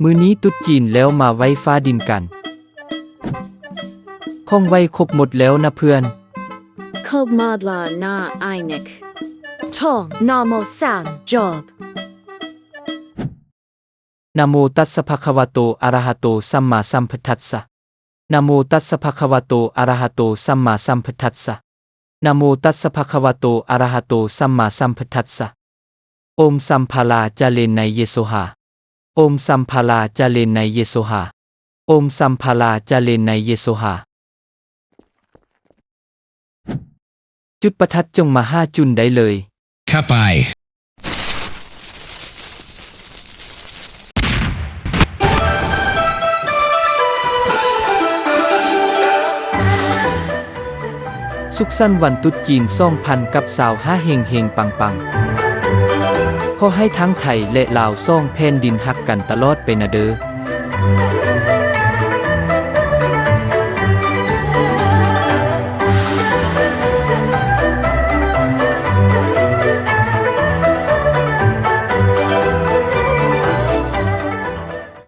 มื้อนี้ตุ๊ดจีนแล้วมาไว้ฟ้าดินกันของไว้ครบหมดแล้วนะเพื่อน Kobmadla na Einik. To Namo Sam Job. นะโมตัสสะภะคะวะโตอะระหะโตสัมมาสัมพุทธัสสะนะโมตัสสะภะคะวะโตอะระหะโตสัมมาสัมพุทธัสสะนะโมตัสสะภะคะวะโตอะระหะโตสัมมาสัมพุทธัสสะโอมสัมภาลาจาเลนในเยโซหาโอมสัมภาลาจาเลนในเยโซหาโอมสัมภาลาจาเลนในเยโซหาจุดประทัดจงมา5 จุดได้เลย Kapai. สุขสันต์วันตรุษจีน2000กับ25เฮงเฮงปังปังขอให้ทั้งไทยและลาวซ่องแผ่นดินฮักกันตลอดไปนะเด้อ